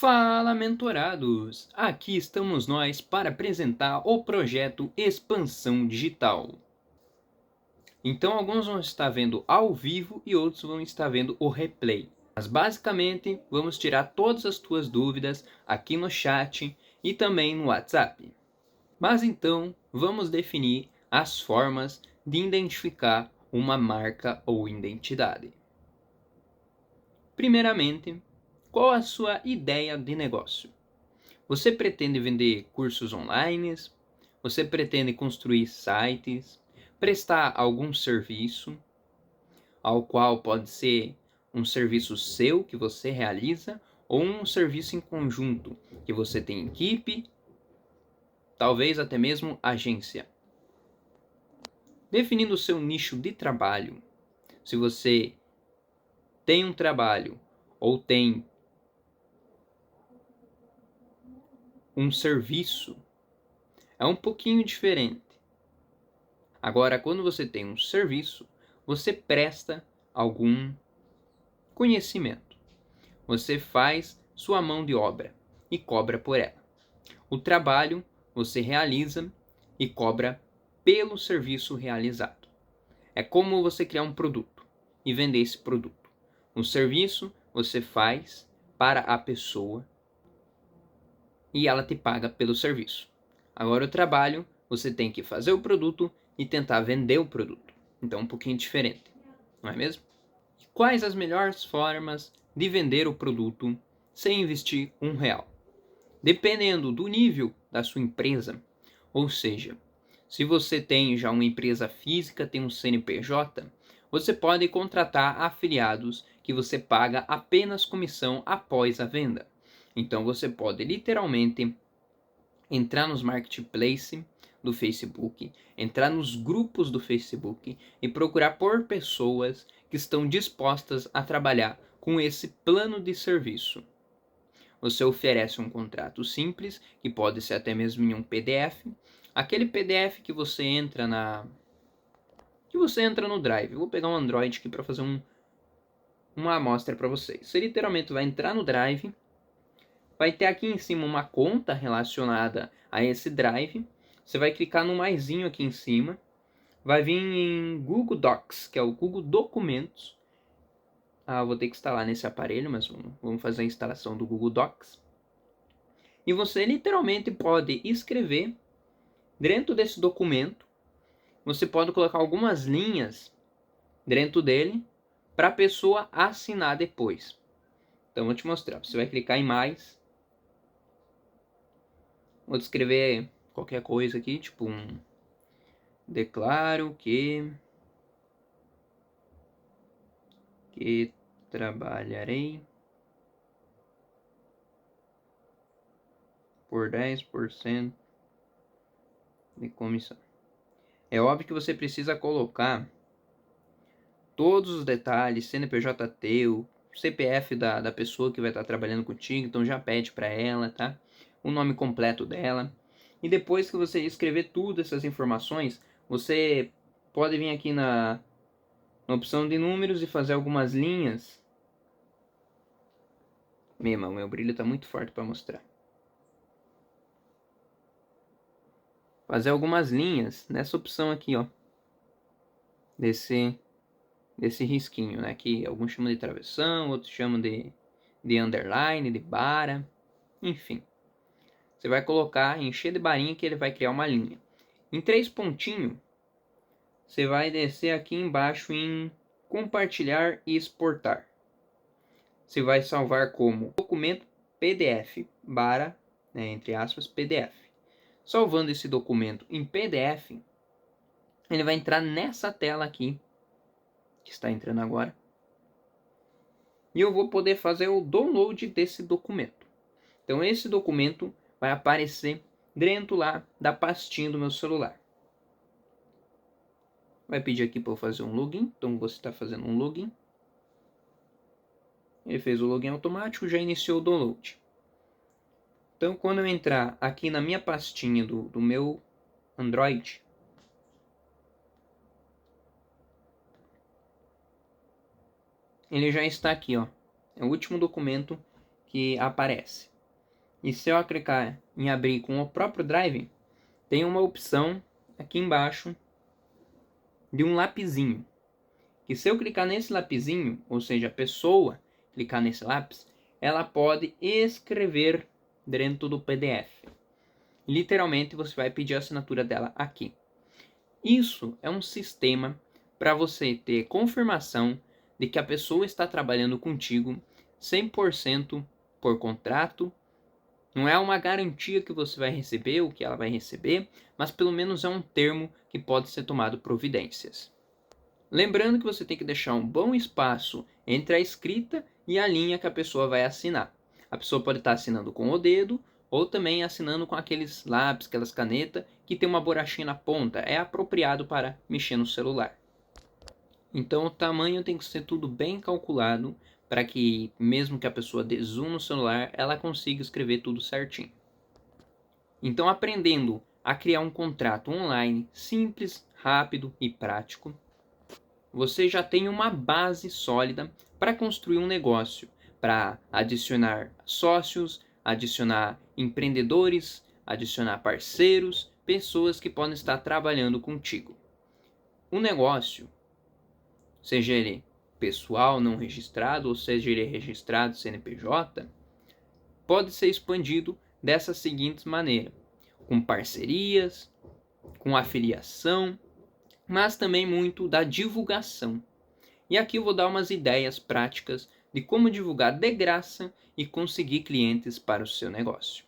Fala, mentorados! Aqui estamos nós para apresentar o projeto Expansão Digital. Então, alguns vão estar vendo ao vivo e outros vão estar vendo o replay. Mas basicamente, vamos tirar todas as tuas dúvidas aqui no chat e também no WhatsApp. Mas então, vamos definir as formas de identificar uma marca ou identidade. Primeiramente, qual a sua ideia de negócio? Você pretende vender cursos online? Você pretende construir sites? Prestar algum serviço, ao qual pode ser um serviço seu que você realiza ou um serviço em conjunto que você tem equipe, talvez até mesmo agência. Definindo o seu nicho de trabalho, se você tem um trabalho ou tem um serviço, é um pouquinho diferente. Agora, quando você tem um serviço, você presta algum conhecimento. Você faz sua mão de obra e cobra por ela. O trabalho você realiza e cobra pelo serviço realizado. É como você criar um produto e vender esse produto. Um serviço você faz para a pessoa e ela te paga pelo serviço. Agora o trabalho, você tem que fazer o produto e tentar vender o produto. Então é um pouquinho diferente, não é mesmo? E quais as melhores formas de vender o produto sem investir R$ 1? Dependendo do nível da sua empresa, ou seja, se você tem já uma empresa física, tem um CNPJ, você pode contratar afiliados que você paga apenas comissão após a venda. Então você pode literalmente entrar nos marketplace do Facebook, entrar nos grupos do Facebook e procurar por pessoas que estão dispostas a trabalhar com esse plano de serviço. Você oferece um contrato simples, que pode ser até mesmo em um PDF, aquele PDF que você entra no Drive. Eu vou pegar um Android aqui para fazer uma amostra para vocês. Você literalmente vai entrar no Drive, vai ter aqui em cima uma conta relacionada a esse Drive. Você vai clicar no maisinho aqui em cima. Vai vir em Google Docs, que é o Google Documentos. Vou ter que instalar nesse aparelho, mas vamos fazer a instalação do Google Docs. E você literalmente pode escrever dentro desse documento. Você pode colocar algumas linhas dentro dele para a pessoa assinar depois. Então, vou te mostrar. Você vai clicar em mais. Vou escrever qualquer coisa aqui, tipo declaro que trabalharei por 10% de comissão. É óbvio que você precisa colocar todos os detalhes, CNPJ teu, CPF da pessoa que vai estar trabalhando contigo, então já pede para ela, tá? O nome completo dela. E depois que você escrever tudo essas informações, você pode vir aqui na opção de números e fazer algumas linhas. Meu brilho está muito forte para mostrar. Fazer algumas linhas nessa opção aqui, ó. Desse risquinho, né? Que alguns chamam de travessão, outros chamam de underline, de bara, enfim. Você vai colocar, encher de barinha que ele vai criar uma linha. Em 3 pontinhos, você vai descer aqui embaixo em compartilhar e exportar. Você vai salvar como documento PDF, bara, né, entre aspas, PDF. Salvando esse documento em PDF, ele vai entrar nessa tela aqui, que está entrando agora. E eu vou poder fazer o download desse documento. Então esse documento vai aparecer dentro lá da pastinha do meu celular. Vai pedir aqui para eu fazer um login, então você está fazendo um login. Ele fez o login automático, já iniciou o download. Então quando eu entrar aqui na minha pastinha do meu Android, ele já está aqui, ó. É o último documento que aparece. E se eu clicar em abrir com o próprio Drive, tem uma opção aqui embaixo de um lapisinho. Que se eu clicar nesse lapisinho, ou seja, a pessoa clicar nesse lápis, ela pode escrever dentro do PDF. Literalmente, você vai pedir a assinatura dela aqui. Isso é um sistema para você ter confirmação de que a pessoa está trabalhando contigo 100% por contrato. Não é uma garantia que você vai receber ou que ela vai receber, mas pelo menos é um termo que pode ser tomado providências. Lembrando que você tem que deixar um bom espaço entre a escrita e a linha que a pessoa vai assinar. A pessoa pode estar assinando com o dedo ou também assinando com aqueles lápis, aquelas canetas que tem uma borrachinha na ponta. É apropriado para mexer no celular. Então o tamanho tem que ser tudo bem calculado para que mesmo que a pessoa dê zoom no celular, ela consiga escrever tudo certinho. Então, aprendendo a criar um contrato online simples, rápido e prático, você já tem uma base sólida para construir um negócio, para adicionar sócios, adicionar empreendedores, adicionar parceiros, pessoas que podem estar trabalhando contigo. Um negócio, seja ele pessoal não registrado ou seja ele registrado CNPJ, pode ser expandido dessa seguinte maneira: com parcerias, com afiliação, mas também muito da divulgação. E aqui eu vou dar umas ideias práticas de como divulgar de graça e conseguir clientes para o seu negócio.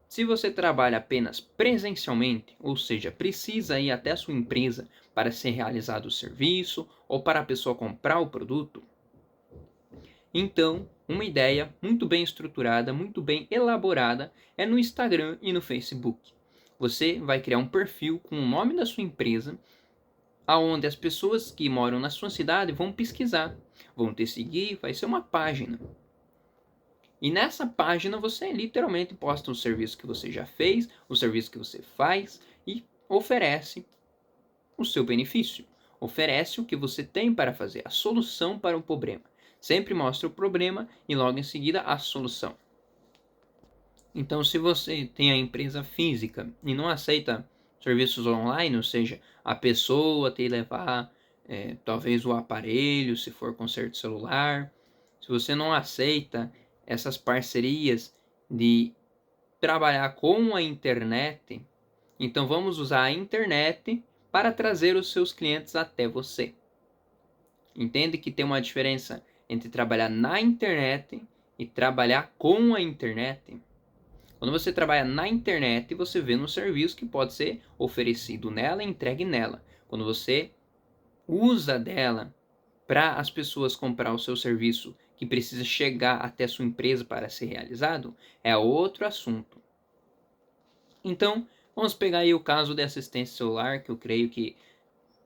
Se você trabalha apenas presencialmente, ou seja, precisa ir até a sua empresa para ser realizado o serviço ou para a pessoa comprar o produto, então uma ideia muito bem estruturada, muito bem elaborada é no Instagram e no Facebook. Você vai criar um perfil com o nome da sua empresa, aonde as pessoas que moram na sua cidade vão pesquisar, vão te seguir, vai ser uma página. E nessa página você literalmente posta o serviço que você já fez, o serviço que você faz e oferece o seu benefício. Oferece o que você tem para fazer, a solução para o problema. Sempre mostra o problema e logo em seguida a solução. Então, se você tem a empresa física e não aceita serviços online, ou seja, a pessoa tem que levar talvez o aparelho, se for conserto celular, se você não aceita essas parcerias de trabalhar com a internet, então vamos usar a internet para trazer os seus clientes até você. Entende que tem uma diferença entre trabalhar na internet e trabalhar com a internet? Quando você trabalha na internet, você vê no serviço que pode ser oferecido nela e entregue nela. Quando você usa dela para as pessoas comprar o seu serviço que precisa chegar até a sua empresa para ser realizado, é outro assunto. Então, vamos pegar aí o caso de assistência celular, que eu creio que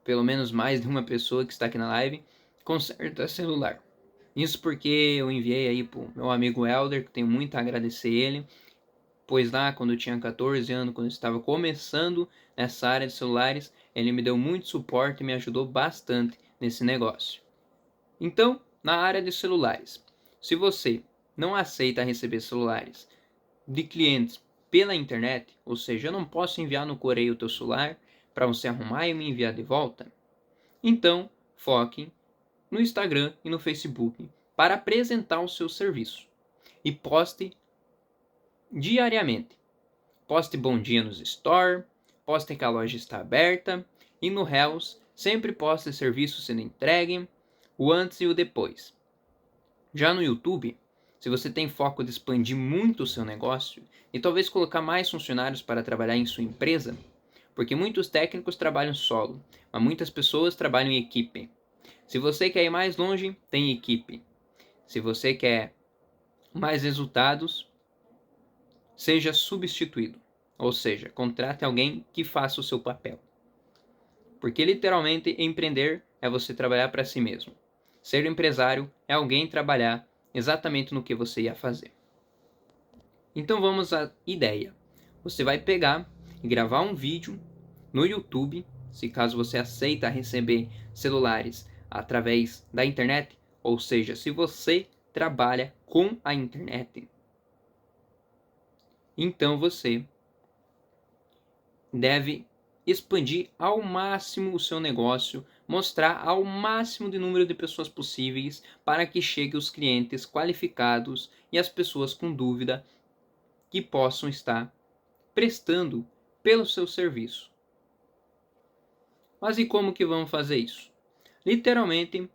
pelo menos mais de uma pessoa que está aqui na live conserta celular. Isso porque eu enviei aí para o meu amigo Elder, que tenho muito a agradecer ele, pois lá quando eu tinha 14 anos, quando eu estava começando nessa área de celulares, ele me deu muito suporte e me ajudou bastante nesse negócio. Então, na área de celulares, se você não aceita receber celulares de clientes pela internet, ou seja, eu não posso enviar no correio o teu celular para você arrumar e me enviar de volta, então foque no Instagram e no Facebook para apresentar o seu serviço e poste diariamente. Poste bom dia nos store, poste que a loja está aberta e no Reels sempre poste serviço sendo entregue, o antes e o depois. Já no YouTube, se você tem foco de expandir muito o seu negócio e talvez colocar mais funcionários para trabalhar em sua empresa, porque muitos técnicos trabalham solo, mas muitas pessoas trabalham em equipe. Se você quer ir mais longe, tem equipe. Se você quer mais resultados, seja substituído. Ou seja, contrate alguém que faça o seu papel. Porque literalmente empreender é você trabalhar para si mesmo. Ser empresário é alguém trabalhar exatamente no que você ia fazer. Então vamos à ideia. Você vai pegar e gravar um vídeo no YouTube, se caso você aceita receber celulares através da internet, ou seja, se você trabalha com a internet. Então você deve expandir ao máximo o seu negócio, mostrar ao máximo de número de pessoas possíveis para que chegue os clientes qualificados e as pessoas com dúvida que possam estar prestando pelo seu serviço. Mas e como que vamos fazer isso? Literalmente,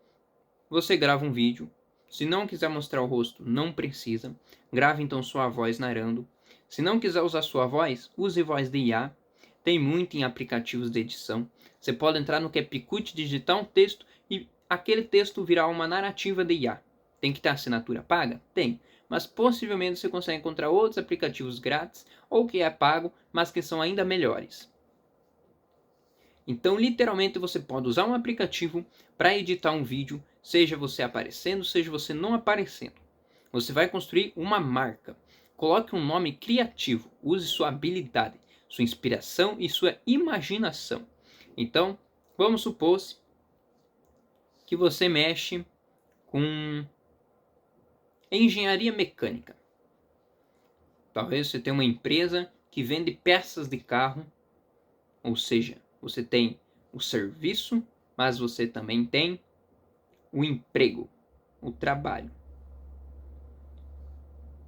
você grava um vídeo. Se não quiser mostrar o rosto, não precisa. Grave então sua voz narrando. Se não quiser usar sua voz, use voz de IA. Tem muito em aplicativos de edição. Você pode entrar no CapCut, digitar um texto e aquele texto virar uma narrativa de IA. Tem que ter assinatura paga? Tem. Mas possivelmente você consegue encontrar outros aplicativos grátis ou que é pago, mas que são ainda melhores. Então, literalmente, você pode usar um aplicativo para editar um vídeo, seja você aparecendo, seja você não aparecendo. Você vai construir uma marca. Coloque um nome criativo. Use sua habilidade, sua inspiração e sua imaginação. Então, vamos supor que você mexe com engenharia mecânica. Talvez você tenha uma empresa que vende peças de carro, ou seja, você tem o serviço, mas você também tem o emprego, o trabalho.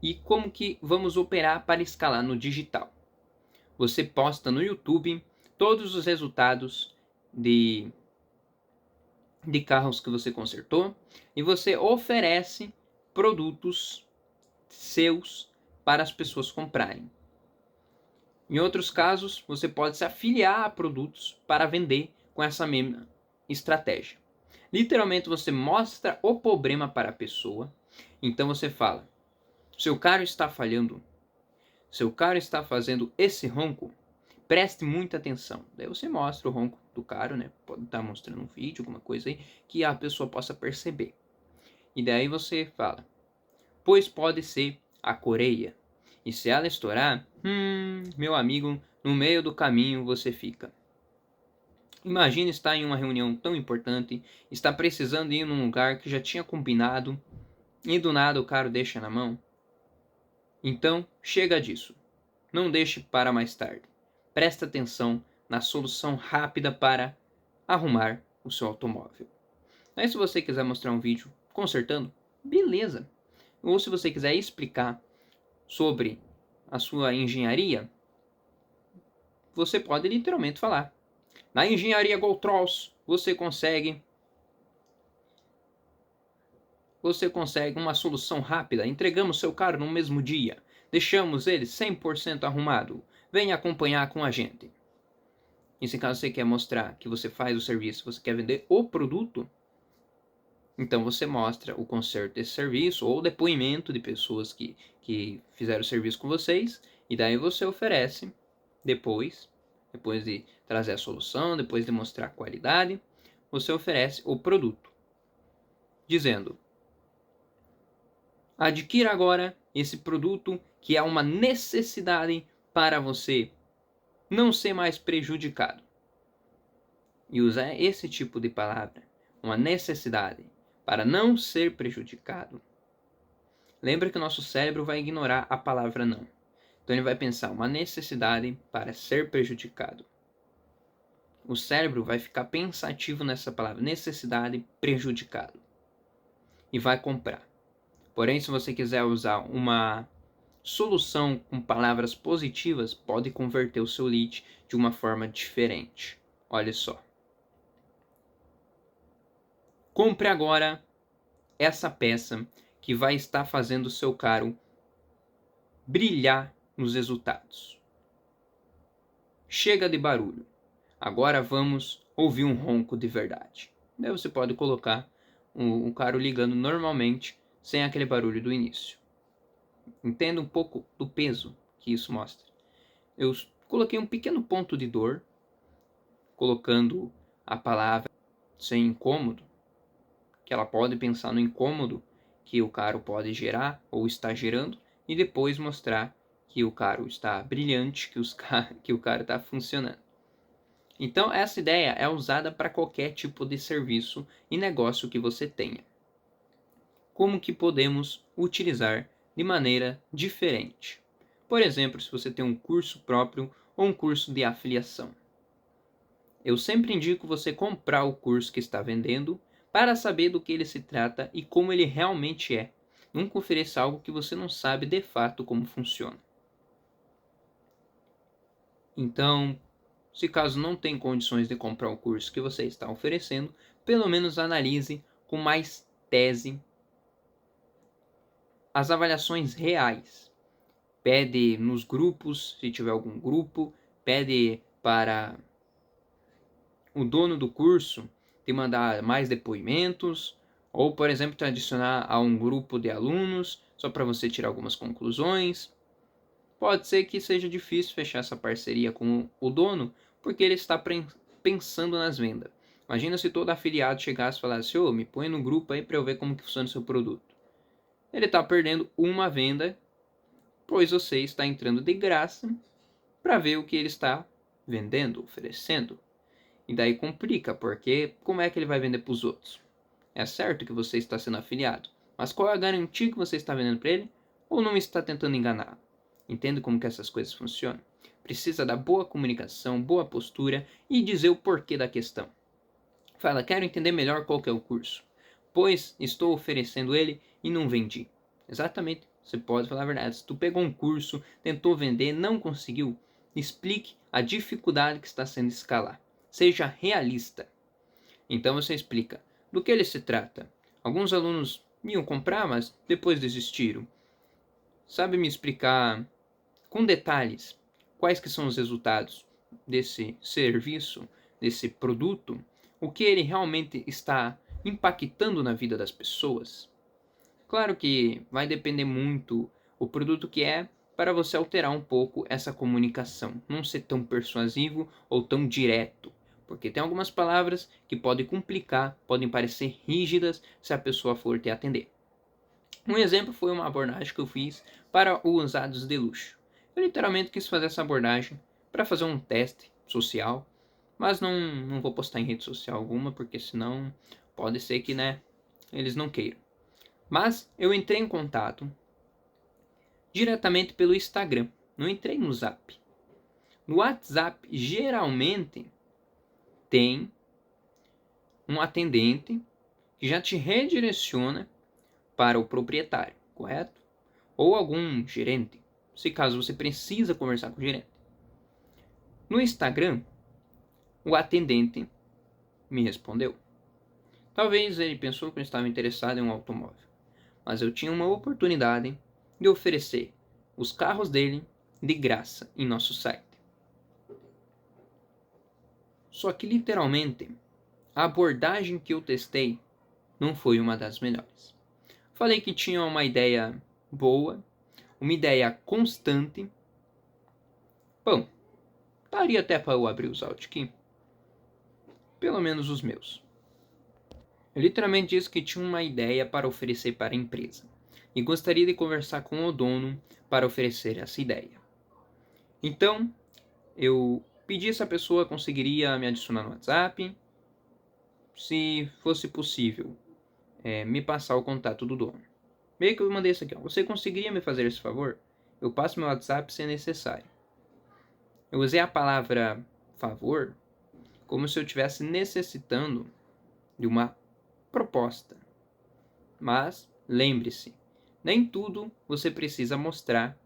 E como que vamos operar para escalar no digital? Você posta no YouTube todos os resultados de carros que você consertou e você oferece produtos seus para as pessoas comprarem. Em outros casos, você pode se afiliar a produtos para vender com essa mesma estratégia. Literalmente, você mostra o problema para a pessoa. Então você fala: seu carro está falhando, seu carro está fazendo esse ronco, preste muita atenção. Daí você mostra o ronco do carro, né? Pode estar mostrando um vídeo, alguma coisa aí, que a pessoa possa perceber. E daí você fala: pois pode ser a coreia. E se ela estourar, meu amigo, no meio do caminho você fica. Imagina estar em uma reunião tão importante, estar precisando ir num lugar que já tinha combinado, e do nada o cara deixa na mão. Então, chega disso. Não deixe para mais tarde. Presta atenção na solução rápida para arrumar o seu automóvel. Aí se você quiser mostrar um vídeo consertando, beleza. Ou se você quiser explicar sobre a sua engenharia, você pode literalmente falar: na engenharia Goltros você consegue uma solução rápida. Entregamos seu carro no mesmo dia. Deixamos ele 100% arrumado. Venha acompanhar com a gente. E se caso você quer mostrar que você faz o serviço, você quer vender o produto, então você mostra o conserto desse serviço ou o depoimento de pessoas que fizeram o serviço com vocês. E daí você oferece depois de trazer a solução, depois de mostrar a qualidade, você oferece o produto, dizendo: adquira agora esse produto que é uma necessidade para você não ser mais prejudicado. E usar esse tipo de palavra, uma necessidade, para não ser prejudicado. Lembra que o nosso cérebro vai ignorar a palavra não. Então ele vai pensar uma necessidade para ser prejudicado. O cérebro vai ficar pensativo nessa palavra, necessidade, prejudicado. E vai comprar. Porém, se você quiser usar uma solução com palavras positivas, pode converter o seu lead de uma forma diferente. Olha só. Compre agora essa peça que vai estar fazendo o seu carro brilhar nos resultados. Chega de barulho. Agora vamos ouvir um ronco de verdade. Daí você pode colocar o carro ligando normalmente, sem aquele barulho do início. Entenda um pouco do peso que isso mostra. Eu coloquei um pequeno ponto de dor, colocando a palavra sem incômodo, que ela pode pensar no incômodo que o carro pode gerar ou está gerando, e depois mostrar que o carro está brilhante, que o carro está funcionando. Então essa ideia é usada para qualquer tipo de serviço e negócio que você tenha. Como que podemos utilizar de maneira diferente? Por exemplo, se você tem um curso próprio ou um curso de afiliação. Eu sempre indico você comprar o curso que está vendendo para saber do que ele se trata e como ele realmente é. Nunca ofereça algo que você não sabe de fato como funciona. Então, se caso não tem condições de comprar o curso que você está oferecendo, pelo menos analise com mais tese as avaliações reais. Pede nos grupos, se tiver algum grupo, pede para o dono do curso te mandar mais depoimentos, ou, por exemplo, te adicionar a um grupo de alunos, só para você tirar algumas conclusões. Pode ser que seja difícil fechar essa parceria com o dono, porque ele está pensando nas vendas. Imagina se todo afiliado chegasse e falasse: ô, me põe no grupo aí para eu ver como que funciona o seu produto. Ele está perdendo uma venda, pois você está entrando de graça para ver o que ele está vendendo, oferecendo. E daí complica, porque como é que ele vai vender para os outros? É certo que você está sendo afiliado, mas qual é a garantia que você está vendendo para ele? Ou não está tentando enganar? Entende como que essas coisas funcionam? Precisa da boa comunicação, boa postura e dizer o porquê da questão. Fala, quero entender melhor qual que é o curso, pois estou oferecendo ele e não vendi. Exatamente, você pode falar a verdade. Se tu pegou um curso, tentou vender, não conseguiu, explique a dificuldade que está sendo escalar. Seja realista. Então você explica do que ele se trata. Alguns alunos iam comprar, mas depois desistiram. Sabe me explicar com detalhes quais que são os resultados desse serviço, desse produto, o que ele realmente está impactando na vida das pessoas? Claro que vai depender muito o produto que é para você alterar um pouco essa comunicação, não ser tão persuasivo ou tão direto, porque tem algumas palavras que podem complicar, podem parecer rígidas se a pessoa for te atender. Um exemplo foi uma abordagem que eu fiz para os usados de luxo. Eu literalmente quis fazer essa abordagem para fazer um teste social, mas não vou postar em rede social alguma, porque senão pode ser que, eles não queiram. Mas eu entrei em contato diretamente pelo Instagram, não entrei no Zap. No WhatsApp, geralmente, tem um atendente que já te redireciona para o proprietário, correto? Ou algum gerente, se caso você precisa conversar com o gerente. No Instagram, o atendente me respondeu. Talvez ele pensou que eu estava interessado em um automóvel, mas eu tinha uma oportunidade de oferecer os carros dele de graça em nosso site. Só que literalmente, a abordagem que eu testei não foi uma das melhores. Falei que tinha uma ideia boa, uma ideia constante. Bom, daria até para eu abrir os áudios aqui. Pelo menos os meus. Eu literalmente disse que tinha uma ideia para oferecer para a empresa e gostaria de conversar com o dono para oferecer essa ideia. Então, eu pedi se a pessoa conseguiria me adicionar no WhatsApp, se fosse possível, me passar o contato do dono. Meio que eu mandei isso aqui, ó. Você conseguiria me fazer esse favor? Eu passo meu WhatsApp se necessário. Eu usei a palavra favor como se eu estivesse necessitando de uma proposta. Mas lembre-se, nem tudo você precisa mostrar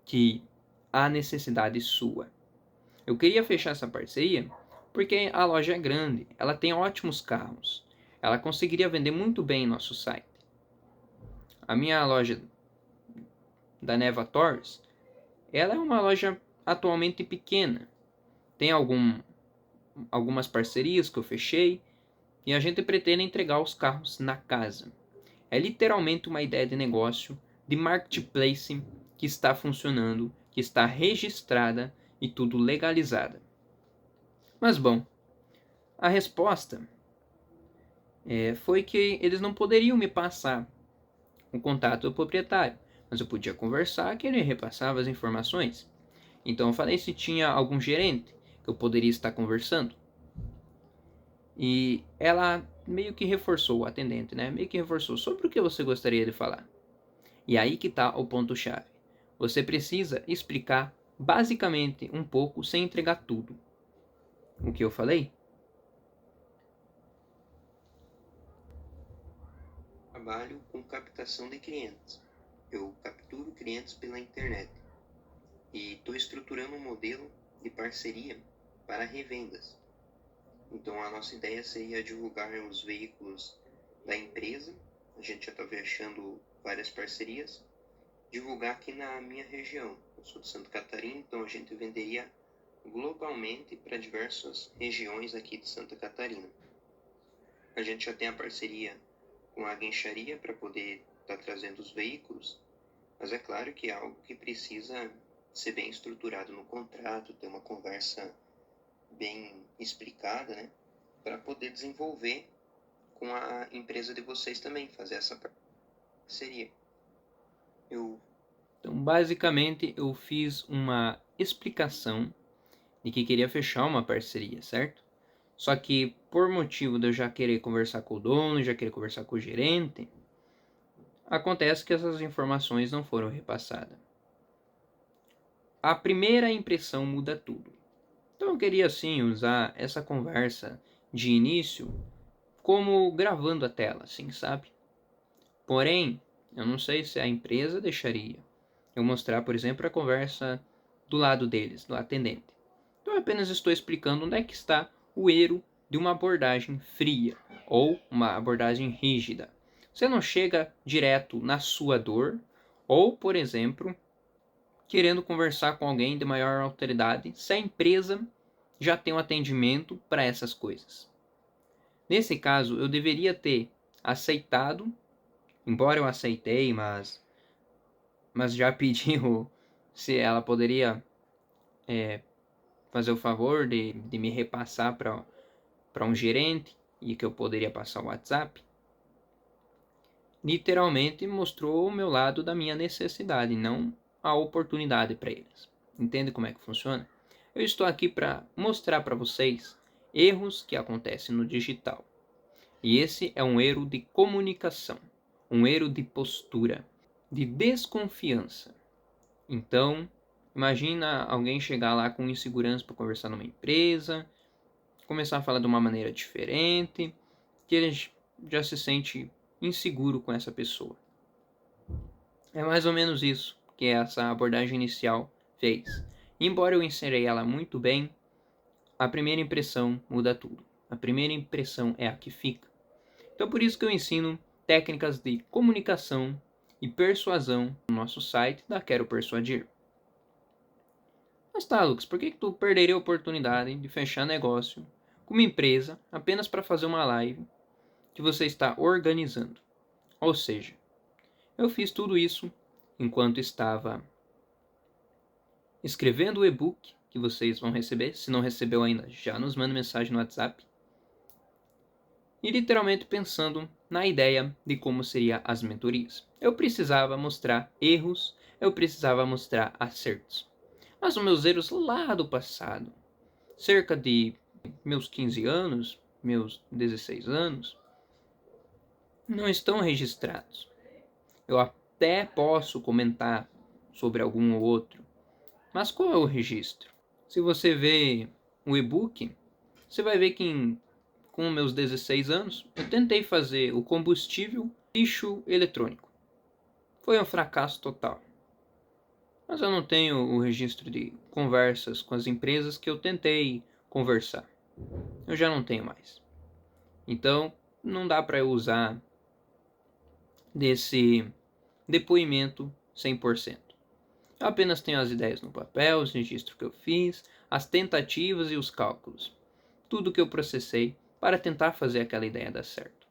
que há necessidade sua. Eu queria fechar essa parceria porque a loja é grande, ela tem ótimos carros, ela conseguiria vender muito bem em nosso site. A minha loja da Neva Tours, ela é uma loja atualmente pequena. Tem algumas parcerias que eu fechei e a gente pretende entregar os carros na casa. É literalmente uma ideia de negócio, de marketplace que está funcionando, que está registrada e tudo legalizada. Mas bom, a resposta foi que eles não poderiam me passar o contato do proprietário, mas eu podia conversar que ele repassava as informações. Então eu falei se tinha algum gerente que eu poderia estar conversando. E ela meio que reforçou o atendente, Meio que reforçou sobre o que você gostaria de falar. E aí que está o ponto-chave. Você precisa explicar basicamente um pouco sem entregar tudo. O que eu falei? Trabalho com captação de clientes. Eu capturo clientes pela internet e estou estruturando um modelo de parceria para revendas. Então a nossa ideia seria divulgar os veículos da empresa. A gente já está fechando várias parcerias. Divulgar aqui na minha região. Eu sou de Santa Catarina, então a gente venderia globalmente para diversas regiões aqui de Santa Catarina. A gente já tem a parceria com a guincharia para poder estar trazendo os veículos, mas é claro que é algo que precisa ser bem estruturado no contrato, ter uma conversa bem explicada, né? Para poder desenvolver com a empresa de vocês também, fazer essa parceria. Então, basicamente, eu fiz uma explicação de que queria fechar uma parceria, certo? Só que, por motivo de eu já querer conversar com o dono, já querer conversar com o gerente, acontece que essas informações não foram repassadas. A primeira impressão muda tudo. Então, eu queria, sim, usar essa conversa de início como gravando a tela, assim, sabe? Porém, eu não sei se a empresa deixaria eu mostrar, por exemplo, a conversa do lado deles, do atendente. Então, eu apenas estou explicando onde é que está o erro de uma abordagem fria ou uma abordagem rígida. Você não chega direto na sua dor ou, por exemplo, querendo conversar com alguém de maior autoridade se a empresa já tem um atendimento para essas coisas. Nesse caso, eu deveria ter aceitado, embora eu aceitei, mas já pediu se ela poderia fazer o favor de me repassar para um gerente e que eu poderia passar o WhatsApp. Literalmente mostrou o meu lado da minha necessidade, não a oportunidade para eles. Entende como é que funciona? Eu estou aqui para mostrar para vocês erros que acontecem no digital. E esse é um erro de comunicação, um erro de postura, de desconfiança. Então, imagina alguém chegar lá com insegurança para conversar numa empresa, começar a falar de uma maneira diferente, que ele já se sente inseguro com essa pessoa. É mais ou menos isso que essa abordagem inicial fez. Embora eu ensinei ela muito bem, a primeira impressão muda tudo. A primeira impressão é a que fica. Então por isso que eu ensino técnicas de comunicação e persuasão no nosso site da Quero Persuadir. Mas tá, Lucas, por que tu perderia a oportunidade de fechar negócio com uma empresa apenas para fazer uma live que você está organizando? Ou seja, eu fiz tudo isso enquanto estava escrevendo o e-book que vocês vão receber. Se não recebeu ainda, já nos manda mensagem no WhatsApp. E literalmente pensando na ideia de como seriam as mentorias. Eu precisava mostrar erros, eu precisava mostrar acertos. Mas os meus erros lá do passado, cerca de meus 15 anos, meus 16 anos, não estão registrados. Eu até posso comentar sobre algum ou outro, mas qual é o registro? Se você vê o e-book, você vai ver que com meus 16 anos eu tentei fazer o combustível lixo eletrônico. Foi um fracasso total. Mas eu não tenho o registro de conversas com as empresas que eu tentei conversar. Eu já não tenho mais. Então, não dá para eu usar desse depoimento 100%. Eu apenas tenho as ideias no papel, os registros que eu fiz, as tentativas e os cálculos. Tudo que eu processei para tentar fazer aquela ideia dar certo.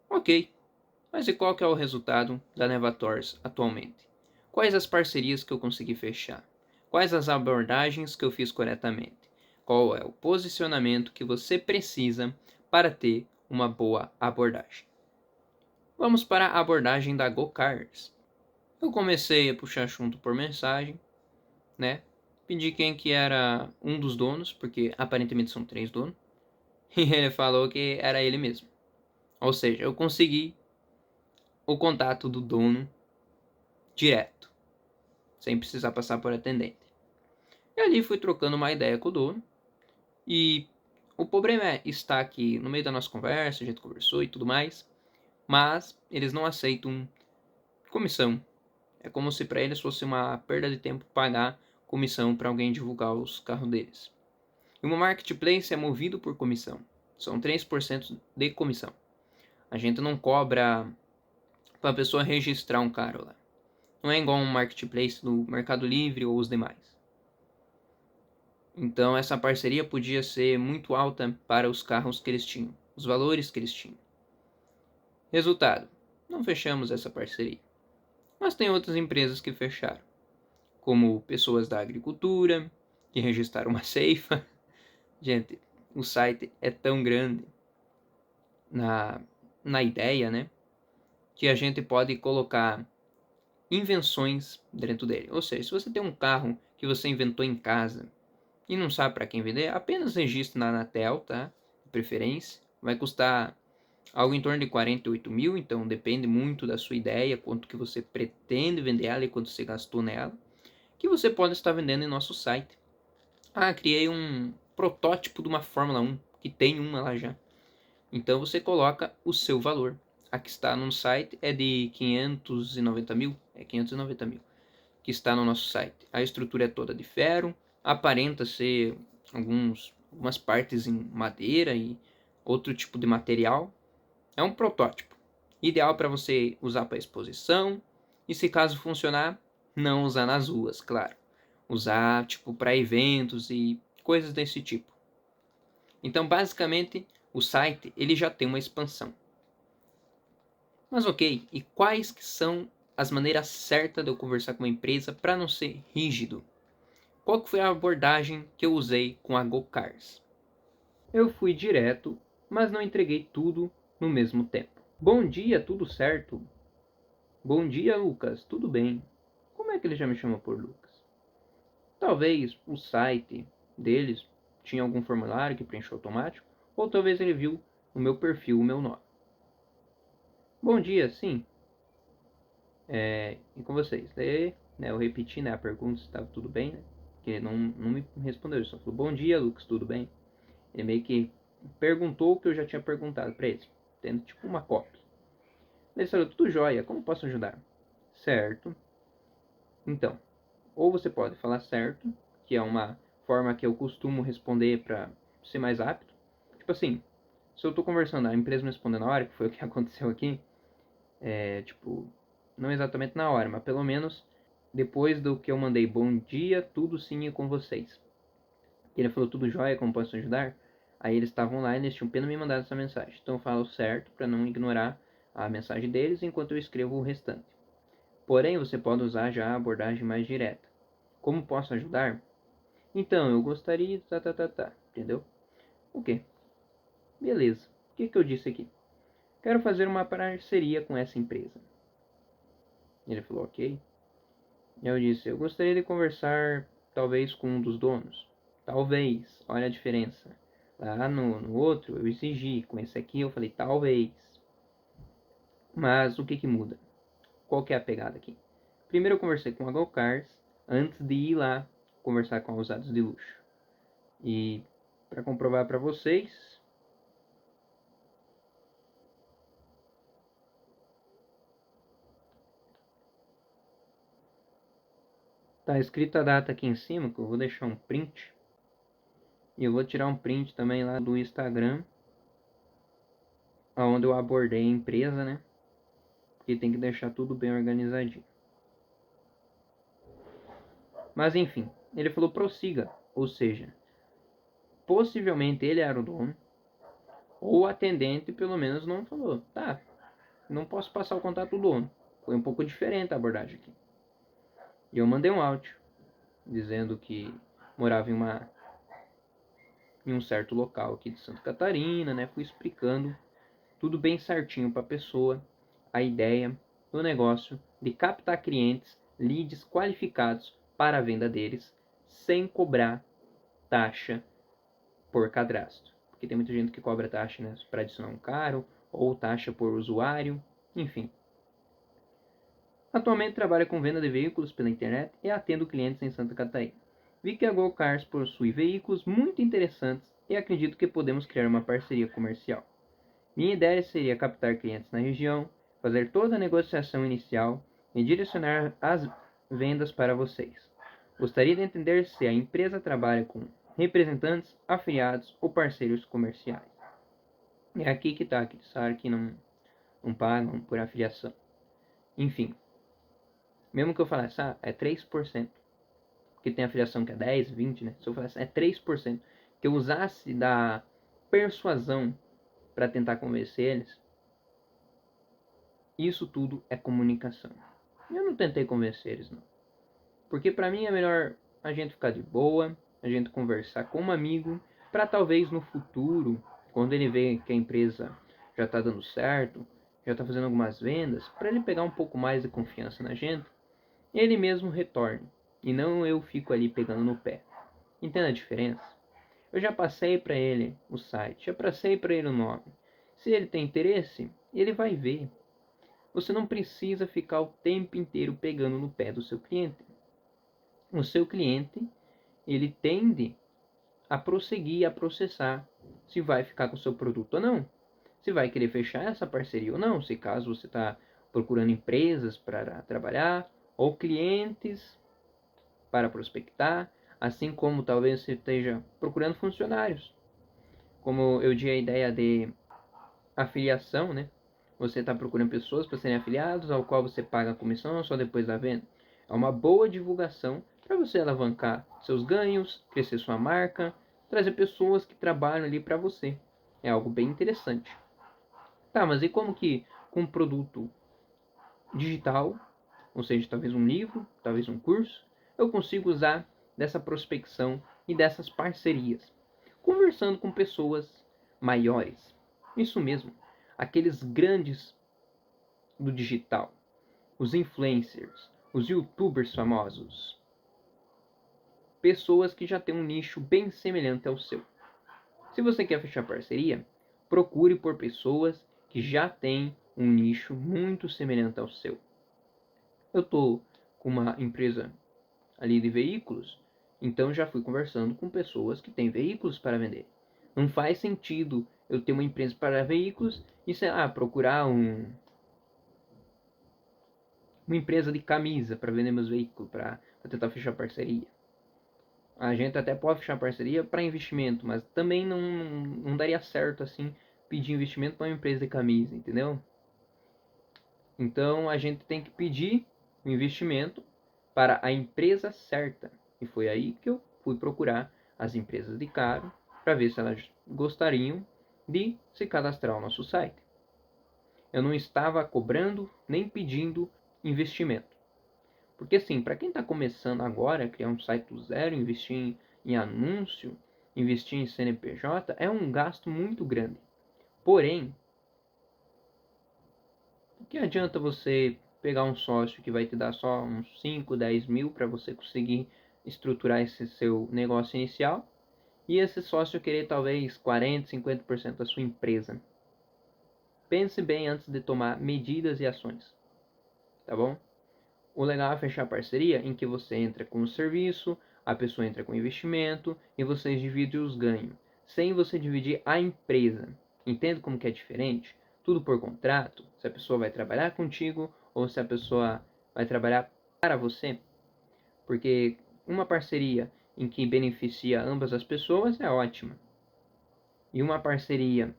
Ok, mas e qual que é o resultado da Nevators atualmente? Quais as parcerias que eu consegui fechar? Quais as abordagens que eu fiz corretamente? Qual é o posicionamento que você precisa para ter uma boa abordagem? Vamos para a abordagem da GoCars. Eu comecei a puxar assunto por mensagem, né? Pedi quem que era um dos donos, porque aparentemente são 3 donos. E ele falou que era ele mesmo. Ou seja, eu consegui o contato do dono direto. sem precisar passar por atendente. E ali fui trocando uma ideia com o dono. E o problema está que no meio da nossa conversa, a gente conversou e tudo mais, mas eles não aceitam comissão. É como se para eles fosse uma perda de tempo pagar comissão para alguém divulgar os carros deles. E uma marketplace é movido por comissão. São 3% de comissão. A gente não cobra para a pessoa registrar um carro lá. Não é igual um marketplace do Mercado Livre ou os demais. Então essa parceria podia ser muito alta para os carros que eles tinham, os valores que eles tinham. Resultado, não fechamos essa parceria. Mas tem outras empresas que fecharam, como pessoas da agricultura, que registraram uma ceifa. Gente, o site é tão grande na ideia, né, que a gente pode colocar invenções dentro dele. Ou seja, se você tem um carro que você inventou em casa e não sabe para quem vender, apenas registre na Anatel, tá? De preferência. Vai custar algo em torno de 48 mil, então depende muito da sua ideia, quanto que você pretende vender ela e quanto você gastou nela, que você pode estar vendendo em nosso site. Ah, criei um protótipo de uma Fórmula 1, que tem uma lá já. Então você coloca o seu valor. A que está no site é de 590 mil, 590 mil, que está no nosso site. A estrutura é toda de ferro, aparenta ser algumas partes em madeira e outro tipo de material. É um protótipo, ideal para você usar para exposição e, se caso funcionar, não usar nas ruas, claro. Usar tipo para eventos e coisas desse tipo. Então, basicamente, o site ele já tem uma expansão. Mas ok, e quais que são as maneiras certas de eu conversar com uma empresa para não ser rígido? Qual que foi a abordagem que eu usei com a GoCars? Eu fui direto, mas não entreguei tudo no mesmo tempo. Bom dia, tudo certo? Bom dia, Lucas, tudo bem? Como é que ele já me chama por Lucas? Talvez o site deles tinha algum formulário que preencheu automático, ou talvez ele viu no meu perfil o meu nome. Bom dia, sim. E com vocês? Daí, né, eu repeti, né, a pergunta se estava tudo bem, né? Porque não me respondeu, ele só falou, bom dia, Lucas, tudo bem? Ele meio que perguntou o que eu já tinha perguntado para eles, tendo tipo uma cópia. Ele falou, tudo jóia, como posso ajudar? Certo. Então, ou você pode falar certo, que é uma forma que eu costumo responder para ser mais rápido. Tipo assim, se eu tô conversando, a empresa me responder na hora, que foi o que aconteceu aqui, tipo, não exatamente na hora, mas pelo menos depois do que eu mandei bom dia, tudo sim é com vocês. Ele falou tudo jóia, como posso ajudar? Aí eles estavam lá e eles tinham pena me mandar essa mensagem. Então eu falo certo para não ignorar a mensagem deles enquanto eu escrevo o restante. Porém, você pode usar já a abordagem mais direta. Como posso ajudar? Então, eu gostaria de tá. Entendeu? O quê? Beleza. O que eu disse aqui? Quero fazer uma parceria com essa empresa. Ele falou, ok. Eu disse, eu gostaria de conversar talvez com um dos donos. Talvez. Olha a diferença. Lá no outro eu exigi. Com esse aqui eu falei talvez. Mas o que muda? Qual que é a pegada aqui? Primeiro eu conversei com a GoCars antes de ir lá conversar com a Usados de Luxo. E para comprovar para vocês, tá escrita a data aqui em cima, que eu vou deixar um print. E eu vou tirar um print também lá do Instagram, onde eu abordei a empresa, né? Porque tem que deixar tudo bem organizadinho. Mas enfim, ele falou prossiga, ou seja, possivelmente ele era o dono, ou o atendente pelo menos não falou, tá, não posso passar o contato do dono. Foi um pouco diferente a abordagem aqui. E eu mandei um áudio dizendo que morava em um certo local aqui de Santa Catarina, né? Fui explicando tudo bem certinho para a pessoa, a ideia do negócio de captar clientes, leads qualificados para a venda deles, sem cobrar taxa por cadastro. Porque tem muita gente que cobra taxa, né, para adicionar um carro, ou taxa por usuário, enfim. Atualmente trabalho com venda de veículos pela internet e atendo clientes em Santa Catarina. Vi que a Go Cars possui veículos muito interessantes e acredito que podemos criar uma parceria comercial. Minha ideia seria captar clientes na região, fazer toda a negociação inicial e direcionar as vendas para vocês. Gostaria de entender se a empresa trabalha com representantes, afiliados ou parceiros comerciais. É aqui que está, que disseram que não pagam por afiliação. Enfim, mesmo que eu falasse, é 3%, porque tem afiliação que é 10, 20, né? Se eu falasse, é 3%, que eu usasse da persuasão para tentar convencer eles, isso tudo é comunicação. Eu não tentei convencer eles, não. Porque para mim é melhor a gente ficar de boa, a gente conversar com um amigo, para talvez no futuro, quando ele vê que a empresa já está dando certo, já está fazendo algumas vendas, para ele pegar um pouco mais de confiança na gente, ele mesmo retorne. E não eu fico ali pegando no pé. Entende a diferença? Eu já passei para ele o site, já passei para ele o nome. Se ele tem interesse, ele vai ver. Você não precisa ficar o tempo inteiro pegando no pé do seu cliente. O seu cliente, ele tende a prosseguir, a processar se vai ficar com o seu produto ou não. Se vai querer fechar essa parceria ou não. Se caso você está procurando empresas para trabalhar ou clientes para prospectar, assim como talvez você esteja procurando funcionários. Como eu dei a ideia de afiliação, né? Você está procurando pessoas para serem afiliados, ao qual você paga a comissão só depois da venda. É uma boa divulgação para você alavancar seus ganhos, crescer sua marca, trazer pessoas que trabalham ali para você. É algo bem interessante. Tá, mas e como que com um produto digital, ou seja, talvez um livro, talvez um curso, eu consigo usar dessa prospecção e dessas parcerias, conversando com pessoas maiores? Isso mesmo, aqueles grandes do digital, os influencers, os youtubers famosos, pessoas que já têm um nicho bem semelhante ao seu. Se você quer fechar parceria, procure por pessoas que já têm um nicho muito semelhante ao seu. Eu estou com uma empresa ali de veículos, então já fui conversando com pessoas que têm veículos para vender. Não faz sentido eu ter uma empresa para veículos e, sei lá, procurar uma empresa de camisa para vender meus veículos, para tentar fechar parceria. A gente até pode fechar parceria para investimento, mas também não daria certo assim pedir investimento para uma empresa de camisa, entendeu? Então a gente tem que pedir o investimento para a empresa certa. E foi aí que eu fui procurar as empresas de carro para ver se elas gostariam de se cadastrar no nosso site. Eu não estava cobrando nem pedindo investimento. Porque assim, para quem está começando agora, criar um site do zero, investir em anúncio, investir em CNPJ, é um gasto muito grande. Porém, o que adianta você pegar um sócio que vai te dar só uns 5, 10 mil para você conseguir estruturar esse seu negócio inicial, e esse sócio querer talvez 40, 50% da sua empresa? Pense bem antes de tomar medidas e ações, tá bom? O legal é fechar parceria em que você entra com o serviço, a pessoa entra com o investimento e vocês dividem os ganhos, sem você dividir a empresa. Entende como que é diferente? Tudo por contrato, se a pessoa vai trabalhar contigo ou se a pessoa vai trabalhar para você. Porque uma parceria em que beneficia ambas as pessoas é ótima. E uma parceria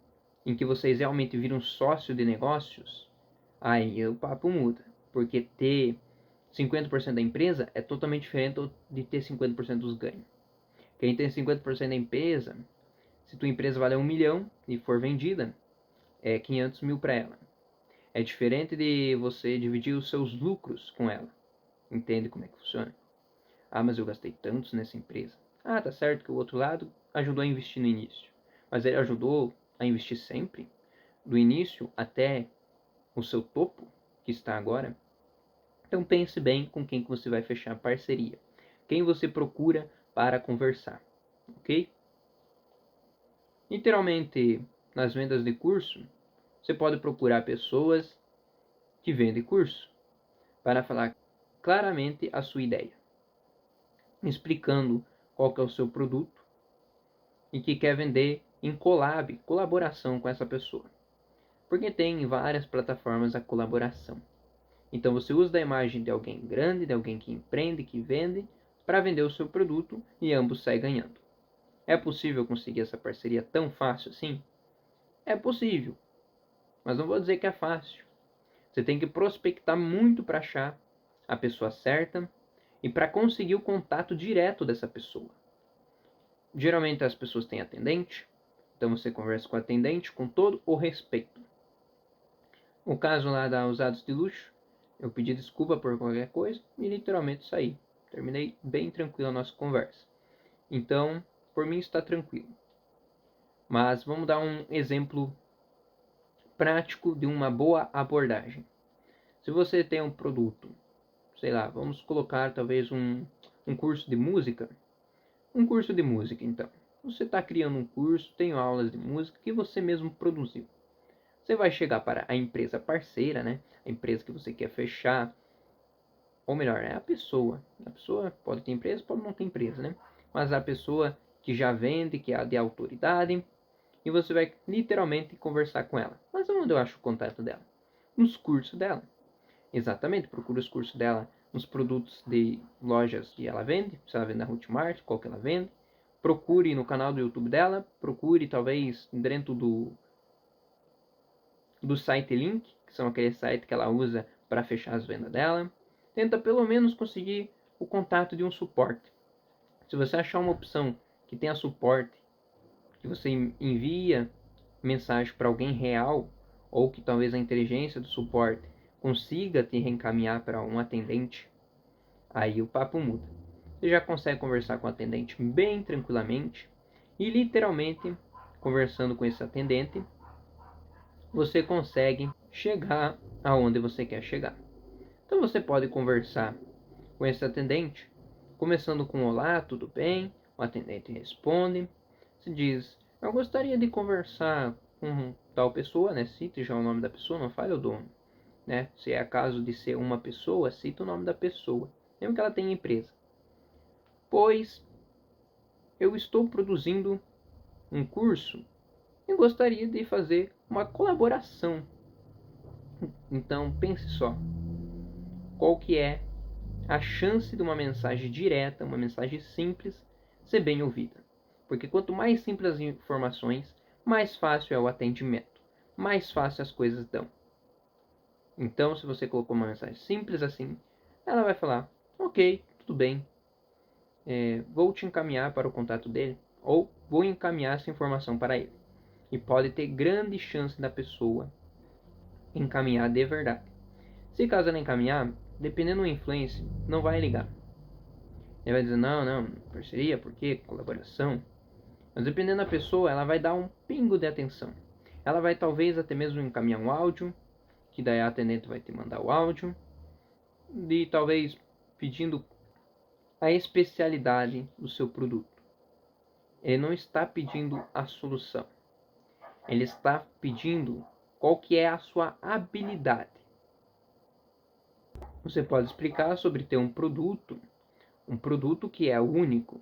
em que vocês realmente viram sócio de negócios, aí o papo muda. Porque ter 50% da empresa é totalmente diferente de ter 50% dos ganhos. Quem tem 50% da empresa, se tua empresa valer 1 milhão e for vendida, é 500 mil para ela. É diferente de você dividir os seus lucros com ela. Entende como é que funciona? Ah, mas eu gastei tantos nessa empresa. Ah, tá certo que o outro lado ajudou a investir no início. Mas ele ajudou a investir sempre? Do início até o seu topo, que está agora? Então pense bem com quem que você vai fechar parceria. Quem você procura para conversar, ok? Literalmente, nas vendas de curso, você pode procurar pessoas que vendem curso. para falar claramente a sua ideia, explicando qual que é o seu produto e que quer vender em colaboração com essa pessoa. Porque tem várias plataformas a colaboração. Então você usa a imagem de alguém grande, de alguém que empreende, que vende, para vender o seu produto e ambos saem ganhando. É possível conseguir essa parceria tão fácil assim? É possível, mas não vou dizer que é fácil. Você tem que prospectar muito para achar a pessoa certa e para conseguir o contato direto dessa pessoa. Geralmente as pessoas têm atendente, então você conversa com o atendente com todo o respeito. O caso lá da Usados de Luxo, eu pedi desculpa por qualquer coisa e literalmente saí. Terminei bem tranquilo a nossa conversa. Então, por mim está tranquilo. Mas vamos dar um exemplo prático de uma boa abordagem. Se você tem um produto, sei lá, vamos colocar talvez um curso de música. Um curso de música, então. Você está criando um curso, tem aulas de música que você mesmo produziu. Você vai chegar para a empresa parceira, né? A empresa que você quer fechar, ou melhor, é a pessoa. A pessoa pode ter empresa, pode não ter empresa, né? Mas a pessoa que já vende, que é de autoridade, e você vai literalmente conversar com ela. Mas onde eu acho o contato dela? Nos cursos dela. Exatamente, procure os cursos dela nos produtos de lojas que ela vende, se ela vende na Hotmart, qual que ela vende. Procure no canal do YouTube dela, procure talvez dentro do site link, que são aqueles sites que ela usa para fechar as vendas dela. Tenta pelo menos conseguir o contato de um suporte. Se você achar uma opção que tenha suporte, que você envia mensagem para alguém real, ou que talvez a inteligência do suporte consiga te reencaminhar para um atendente, aí o papo muda. Você já consegue conversar com o atendente bem tranquilamente e literalmente conversando com esse atendente, você consegue chegar aonde você quer chegar. Então você pode conversar com esse atendente, começando com olá, tudo bem? O atendente responde, se diz, eu gostaria de conversar com tal pessoa, né? Cite já o nome da pessoa, não fale o dono, né? Se é caso de ser uma pessoa, cita o nome da pessoa, mesmo que ela tenha empresa. Pois eu estou produzindo um curso e gostaria de fazer uma colaboração. Então pense só, qual que é a chance de uma mensagem direta, uma mensagem simples, ser bem ouvida. Porque quanto mais simples as informações, mais fácil é o atendimento, mais fácil as coisas dão. Então, se você colocou uma mensagem simples assim, ela vai falar, ok, tudo bem, vou te encaminhar para o contato dele, ou vou encaminhar essa informação para ele. E pode ter grande chance da pessoa encaminhar de verdade. Se caso ela encaminhar, dependendo do influencer, não vai ligar. Ele vai dizer, não, parceria, por quê? Colaboração. Mas dependendo da pessoa, ela vai dar um pingo de atenção. Ela vai talvez até mesmo encaminhar um áudio, que daí a atendente vai te mandar o áudio, e talvez pedindo a especialidade do seu produto. Ele não está pedindo a solução. Ele está pedindo qual que é a sua habilidade. Você pode explicar sobre ter um produto que é único,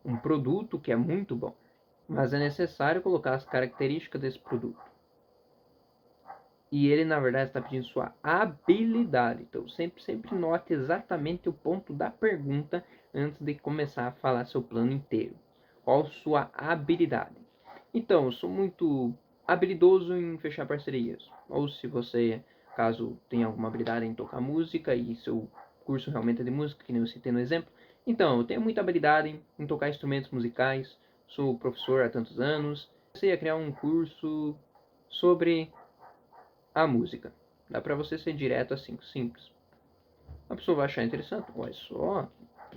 um produto que é muito bom, mas é necessário colocar as características desse produto. E ele, na verdade, está pedindo sua habilidade. Então, sempre note exatamente o ponto da pergunta antes de começar a falar seu plano inteiro. Qual sua habilidade? Então, eu sou muito habilidoso em fechar parcerias. Ou se você, caso tenha alguma habilidade em tocar música e seu curso realmente é de música, que nem eu citei no exemplo. Então, eu tenho muita habilidade em tocar instrumentos musicais. Sou professor há tantos anos. Comecei a criar um curso sobre a música. Dá pra você ser direto assim, simples. A pessoa vai achar interessante. Olha só,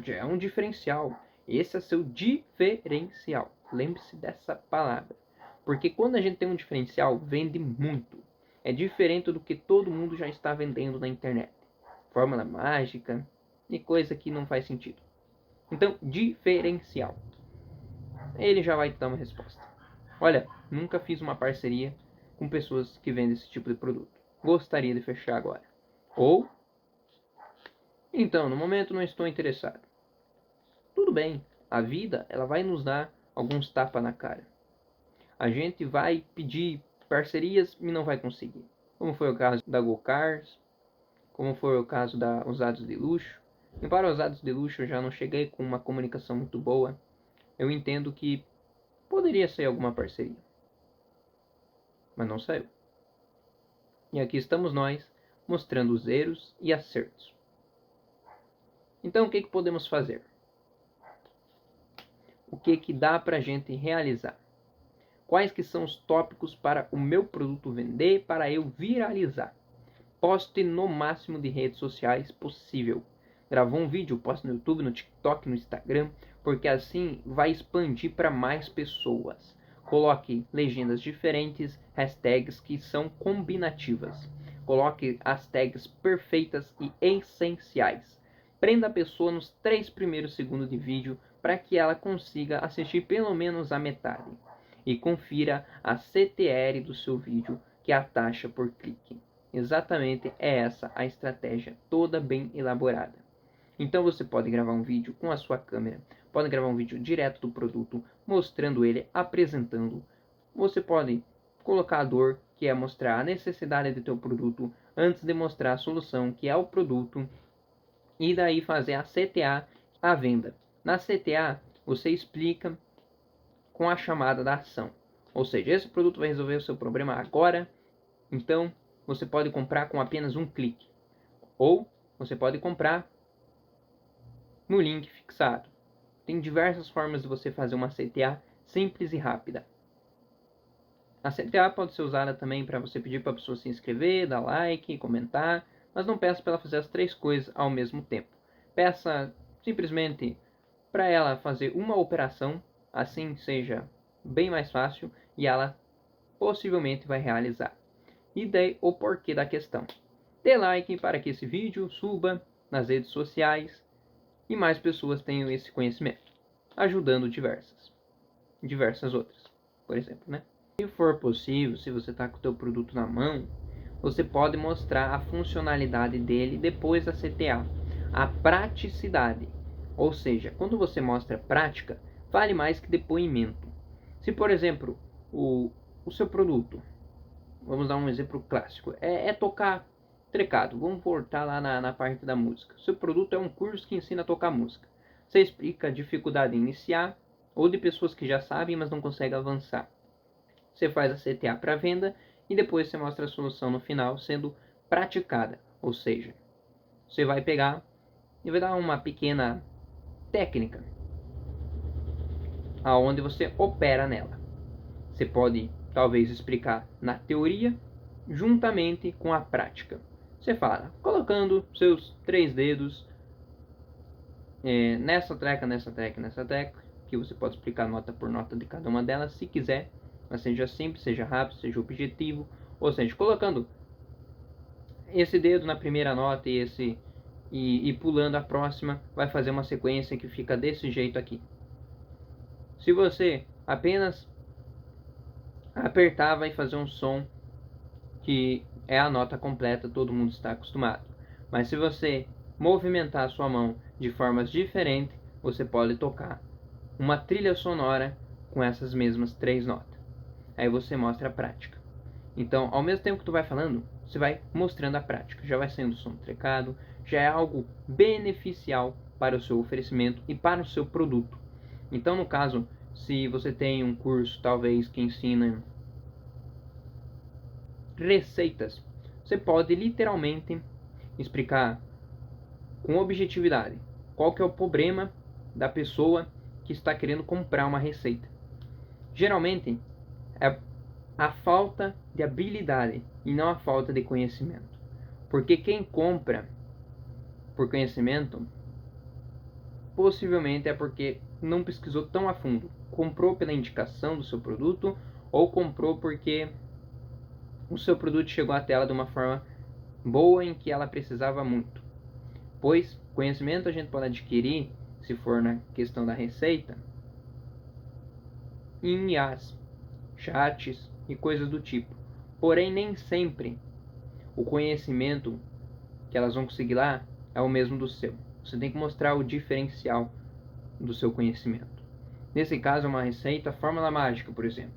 já é um diferencial. Esse é seu diferencial. Lembre-se dessa palavra. Porque quando a gente tem um diferencial, vende muito. É diferente do que todo mundo já está vendendo na internet. Fórmula mágica e coisa que não faz sentido. Então, diferencial. Ele já vai te dar uma resposta. Olha, nunca fiz uma parceria com pessoas que vendem esse tipo de produto. Gostaria de fechar agora. Ou Então, no momento não estou interessado. Tudo bem, a vida ela vai nos dar alguns tapas na cara. A gente vai pedir parcerias e não vai conseguir. Como foi o caso da GoCars, como foi o caso da Usados de Luxo. E para Usados de Luxo eu já não cheguei com uma comunicação muito boa. Eu entendo que poderia ser alguma parceria, mas não saiu. E aqui estamos nós, mostrando os erros e acertos. Então o que podemos fazer? O que dá para a gente realizar? Quais que são os tópicos para o meu produto vender, para eu viralizar? Poste no máximo de redes sociais possível. Gravou um vídeo, poste no YouTube, no TikTok, no Instagram, porque assim vai expandir para mais pessoas. Coloque legendas diferentes, hashtags que são combinativas. Coloque as tags perfeitas e essenciais. Prenda a pessoa nos 3 primeiros segundos de vídeo para que ela consiga assistir pelo menos a metade. E confira a CTR do seu vídeo, que é a taxa por clique. Exatamente é essa a estratégia, toda bem elaborada. Então você pode gravar um vídeo com a sua câmera, pode gravar um vídeo direto do produto, mostrando ele, apresentando. Você pode colocar a dor, que é mostrar a necessidade do teu produto, antes de mostrar a solução, que é o produto, e daí fazer a CTA, a venda. Na CTA, você explica com a chamada da ação. Ou seja, esse produto vai resolver o seu problema agora, então você pode comprar com apenas um clique. Ou você pode comprar no link fixado. Tem diversas formas de você fazer uma CTA simples e rápida. A CTA pode ser usada também para você pedir para a pessoa se inscrever, dar like, comentar, mas não peça para ela fazer as 3 coisas ao mesmo tempo. Peça simplesmente para ela fazer uma operação, assim seja bem mais fácil e ela possivelmente vai realizar. E daí o porquê da questão. Dê like para que esse vídeo suba nas redes sociais e mais pessoas tenham esse conhecimento, ajudando diversas outras, por exemplo, né? Se for possível, se você está com o teu produto na mão, você pode mostrar a funcionalidade dele depois da CTA, a praticidade. Ou seja, quando você mostra prática, vale mais que depoimento. Se, por exemplo, o seu produto, vamos dar um exemplo clássico, é tocar trecado. Vamos voltar lá na parte da música. Seu produto é um curso que ensina a tocar música. Você explica a dificuldade em iniciar ou de pessoas que já sabem, mas não conseguem avançar. Você faz a CTA para venda e depois você mostra a solução no final sendo praticada. Ou seja, você vai pegar e vai dar uma pequena técnica aonde você opera nela. Você pode talvez explicar na teoria juntamente com a prática. Você fala, colocando seus 3 dedos nessa tecla, nessa tecla, nessa tecla, que você pode explicar nota por nota de cada uma delas, se quiser, mas seja simples, seja rápido, seja objetivo, ou seja, colocando esse dedo na primeira nota e pulando a próxima, vai fazer uma sequência que fica desse jeito aqui. Se você apenas apertar, vai fazer um som que é a nota completa, todo mundo está acostumado. Mas se você movimentar a sua mão de formas diferentes, você pode tocar uma trilha sonora com essas mesmas 3 notas. Aí você mostra a prática. Então, ao mesmo tempo que tu vai falando, você vai mostrando a prática. Já vai sendo som trecado, já é algo beneficial para o seu oferecimento e para o seu produto. Então, no caso, se você tem um curso, talvez, que ensina receitas, você pode literalmente explicar com objetividade qual que é o problema da pessoa que está querendo comprar uma receita. Geralmente é a falta de habilidade e não a falta de conhecimento. Porque quem compra por conhecimento possivelmente é porque não pesquisou tão a fundo. Comprou pela indicação do seu produto ou comprou porque o seu produto chegou à tela de uma forma boa em que ela precisava muito. Pois conhecimento a gente pode adquirir, se for na questão da receita, em IAs, chats e coisas do tipo. Porém, nem sempre o conhecimento que elas vão conseguir lá é o mesmo do seu. Você tem que mostrar o diferencial do seu conhecimento. Nesse caso, uma receita fórmula mágica, por exemplo.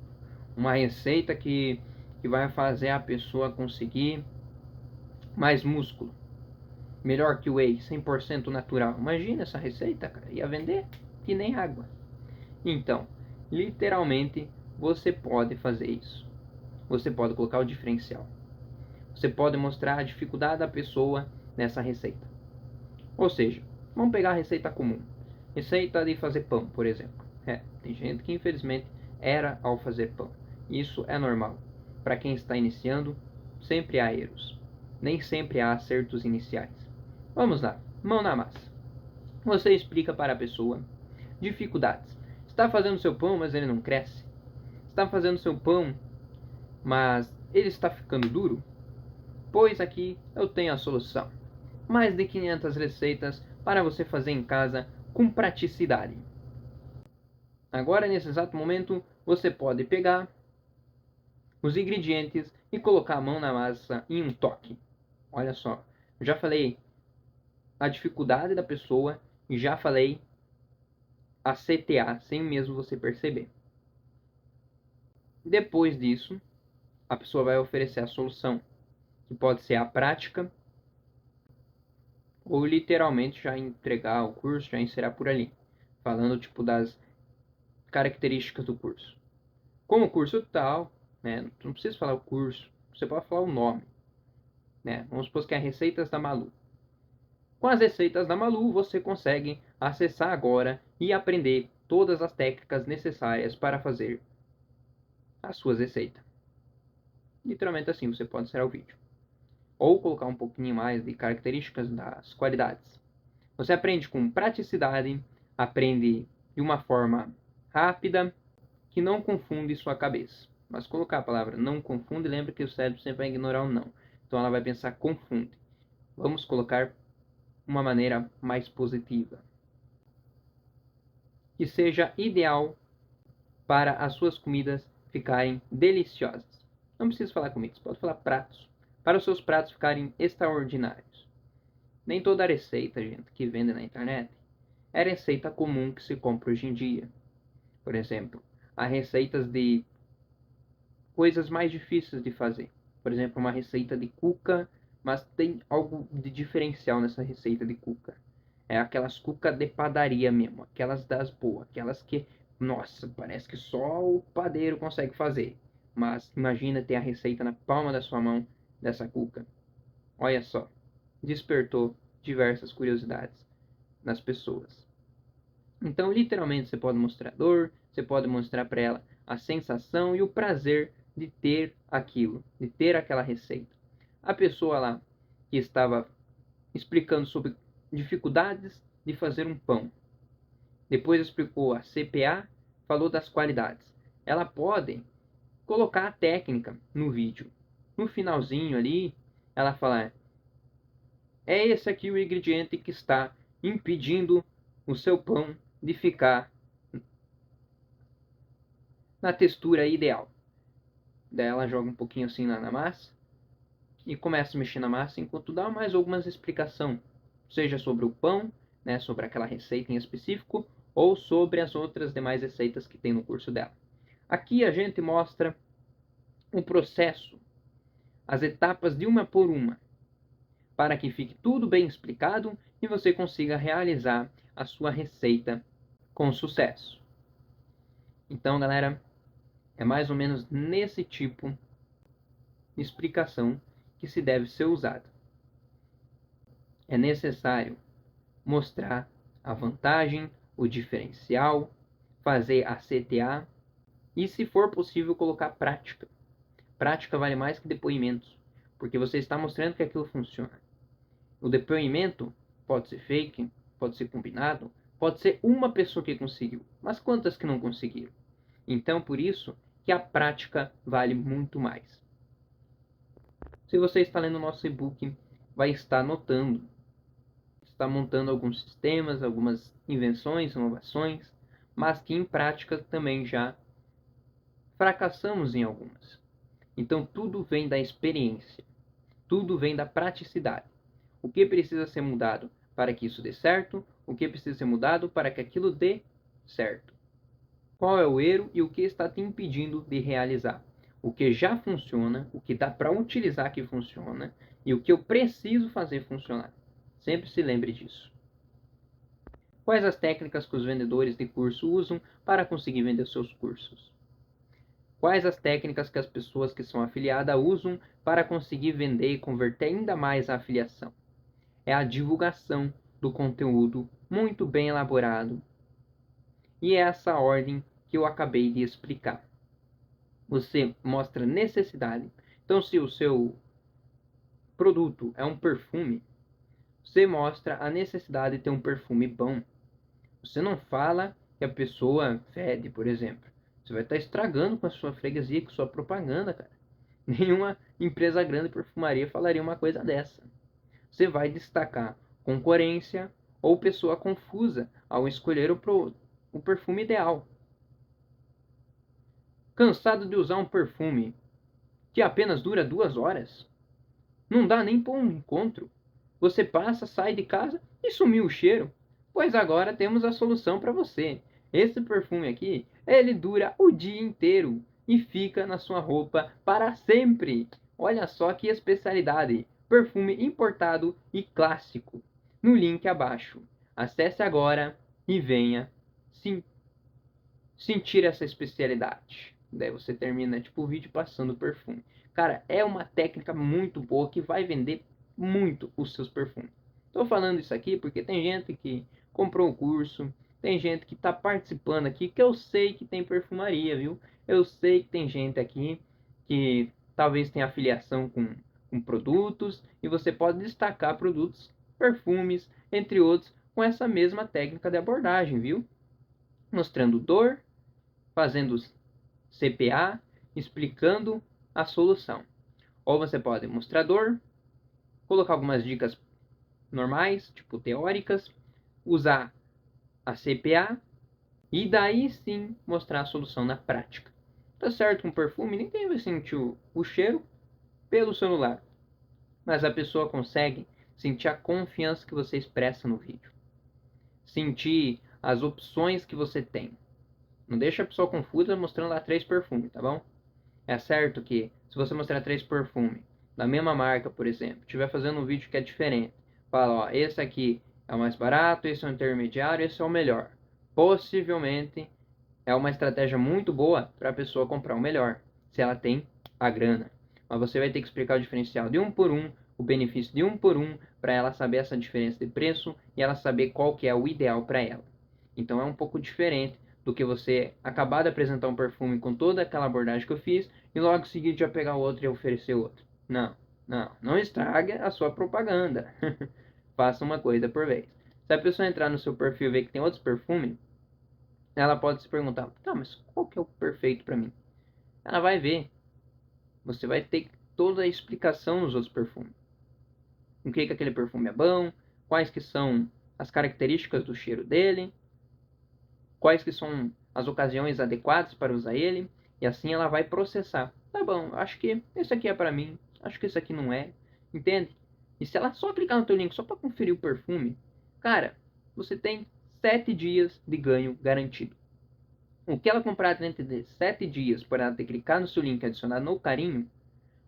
Uma receita que vai fazer a pessoa conseguir mais músculo. Melhor que o whey, 100% natural. Imagina essa receita, cara. Ia vender que nem água. Então, literalmente, você pode fazer isso. Você pode colocar o diferencial. Você pode mostrar a dificuldade da pessoa nessa receita. Ou seja, vamos pegar a receita comum. Receita de fazer pão, por exemplo. Tem gente que infelizmente erra ao fazer pão. Isso é normal. Para quem está iniciando, sempre há erros. Nem sempre há acertos iniciais. Vamos lá, mão na massa. Você explica para a pessoa dificuldades. Está fazendo seu pão, mas ele não cresce. Está fazendo seu pão, mas ele está ficando duro. Pois aqui eu tenho a solução. Mais de 500 receitas para você fazer em casa com praticidade. Agora, nesse exato momento, você pode pegar os ingredientes e colocar a mão na massa em um toque. Olha só, eu já falei a dificuldade da pessoa e já falei a CTA, sem mesmo você perceber. Depois disso, a pessoa vai oferecer a solução, que pode ser a prática ou literalmente já entregar o curso, já encerrar por ali, falando tipo das características do curso. Como o curso tal, né, não precisa falar o curso, você pode falar o nome, né? Vamos supor que é Receitas da Malu. Com as receitas da Malu, você consegue acessar agora e aprender todas as técnicas necessárias para fazer as suas receitas. Literalmente assim, você pode encerrar o vídeo. Ou colocar um pouquinho mais de características das qualidades. Você aprende com praticidade, aprende de uma forma rápida, que não confunde sua cabeça. Mas colocar a palavra não confunde, lembra que o cérebro sempre vai ignorar o não. Então ela vai pensar confunde. Vamos colocar uma maneira mais positiva. Que seja ideal para as suas comidas ficarem deliciosas. Não precisa falar comidas, pode falar pratos. Para os seus pratos ficarem extraordinários. Nem toda receita, gente, que vende na internet é receita comum que se compra hoje em dia. Por exemplo, há receitas de coisas mais difíceis de fazer. Por exemplo, uma receita de cuca, mas tem algo de diferencial nessa receita de cuca. É aquelas cuca de padaria mesmo, aquelas das boas, aquelas que, nossa, parece que só o padeiro consegue fazer. Mas imagina ter a receita na palma da sua mão dessa cuca. Olha só, despertou diversas curiosidades nas pessoas. Então, literalmente, você pode mostrar dor, você pode mostrar para ela a sensação e o prazer de ter aquilo, de ter aquela receita. A pessoa lá que estava explicando sobre dificuldades de fazer um pão, depois explicou a CPA, falou das qualidades. Ela pode colocar a técnica no vídeo. No finalzinho ali, ela fala: é esse aqui o ingrediente que está impedindo o seu pão de ficar na textura ideal. Daí ela joga um pouquinho assim na massa e começa a mexer na massa enquanto dá mais algumas explicações, seja sobre o pão, né, sobre aquela receita em específico, ou sobre as outras demais receitas que tem no curso dela. Aqui a gente mostra o processo, as etapas de uma por uma, para que fique tudo bem explicado e você consiga realizar a sua receita com sucesso. Então, galera, é mais ou menos nesse tipo de explicação que se deve ser usado. É necessário mostrar a vantagem, o diferencial, fazer a CTA e, se for possível, colocar prática. Prática vale mais que depoimentos, porque você está mostrando que aquilo funciona. O depoimento pode ser fake, pode ser combinado, pode ser uma pessoa que conseguiu, mas quantas que não conseguiram? Então, por isso que a prática vale muito mais. Se você está lendo o nosso e-book, vai estar notando, está montando alguns sistemas, algumas invenções, inovações, mas que em prática também já fracassamos em algumas. Então tudo vem da experiência, tudo vem da praticidade. O que precisa ser mudado para que isso dê certo? O que precisa ser mudado para que aquilo dê certo? Qual é o erro e o que está te impedindo de realizar? O que já funciona, o que dá para utilizar que funciona e o que eu preciso fazer funcionar. Sempre se lembre disso. Quais as técnicas que os vendedores de curso usam para conseguir vender seus cursos? Quais as técnicas que as pessoas que são afiliadas usam para conseguir vender e converter ainda mais a afiliação? É a divulgação do conteúdo muito bem elaborado. E é essa ordem que eu acabei de explicar. Você mostra necessidade. Então, se o seu produto é um perfume, você mostra a necessidade de ter um perfume bom. Você não fala que a pessoa fede, por exemplo. Você vai estar estragando com a sua freguesia, com a sua propaganda, cara. Nenhuma empresa grande de perfumaria falaria uma coisa dessa. Você vai destacar concorrência ou pessoa confusa ao escolher o perfume ideal. Cansado de usar um perfume que apenas dura 2 horas? Não dá nem para um encontro. Você passa, sai de casa e sumiu o cheiro. Pois agora temos a solução para você. Esse perfume aqui, ele dura o dia inteiro e fica na sua roupa para sempre. Olha só que especialidade. Perfume importado e clássico. No link abaixo. Acesse agora e venha sim sentir essa especialidade. Daí você termina tipo o vídeo passando o perfume. Cara, é uma técnica muito boa que vai vender muito os seus perfumes. Estou falando isso aqui porque tem gente que comprou o curso, tem gente que está participando aqui que eu sei que tem perfumaria, viu? Eu sei que tem gente aqui que talvez tenha afiliação com produtos e você pode destacar produtos, perfumes, entre outros, com essa mesma técnica de abordagem, viu? Mostrando dor, fazendo CPA, explicando a solução. Ou você pode mostrar dor, colocar algumas dicas normais, tipo teóricas, usar a CPA e daí sim mostrar a solução na prática. Tá certo, com perfume ninguém vai sentir o cheiro pelo celular, mas a pessoa consegue sentir a confiança que você expressa no vídeo, sentir as opções que você tem. Não deixa a pessoa confusa mostrando lá 3 perfumes, tá bom? É certo que se você mostrar 3 perfumes da mesma marca, por exemplo, estiver fazendo um vídeo que é diferente, fala, ó, esse aqui é o mais barato, esse é o intermediário, esse é o melhor. Possivelmente é uma estratégia muito boa para a pessoa comprar o melhor, se ela tem a grana. Mas você vai ter que explicar o diferencial de um por um, o benefício de um por um, para ela saber essa diferença de preço e ela saber qual que é o ideal para ela. Então é um pouco diferente do que você acabar de apresentar um perfume com toda aquela abordagem que eu fiz e logo em seguida já pegar outro e oferecer outro. Não estrague a sua propaganda. Faça uma coisa por vez. Se a pessoa entrar no seu perfil e ver que tem outros perfumes, ela pode se perguntar, tá, mas qual que é o perfeito para mim? Ela vai ver. Você vai ter toda a explicação nos outros perfumes. Com que aquele perfume é bom, quais que são as características do cheiro dele, quais que são as ocasiões adequadas para usar ele, e assim ela vai processar. Tá bom, acho que esse aqui é para mim, acho que esse aqui não é, entende? E se ela só clicar no teu link só para conferir o perfume, cara, você tem 7 dias de ganho garantido. O que ela comprar dentro de 7 dias por ela ter clicado no seu link e adicionado no carinho,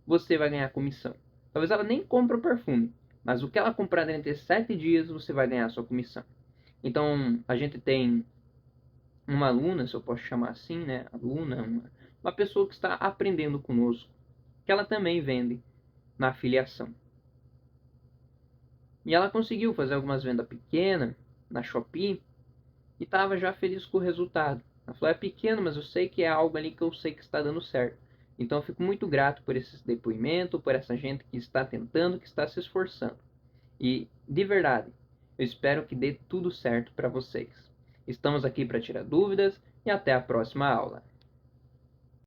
você vai ganhar comissão. Talvez ela nem compre o perfume, mas o que ela comprar dentro de 7 dias, você vai ganhar a sua comissão. Então, a gente tem uma aluna, se eu posso chamar assim, né? Aluna, uma pessoa que está aprendendo conosco, que ela também vende na afiliação. E ela conseguiu fazer algumas vendas pequenas na Shopee e estava já feliz com o resultado. Ela falou, é pequeno, mas eu sei que é algo ali que eu sei que está dando certo. Então eu fico muito grato por esse depoimento, por essa gente que está tentando, que está se esforçando. E, de verdade, eu espero que dê tudo certo para vocês. Estamos aqui para tirar dúvidas e até a próxima aula.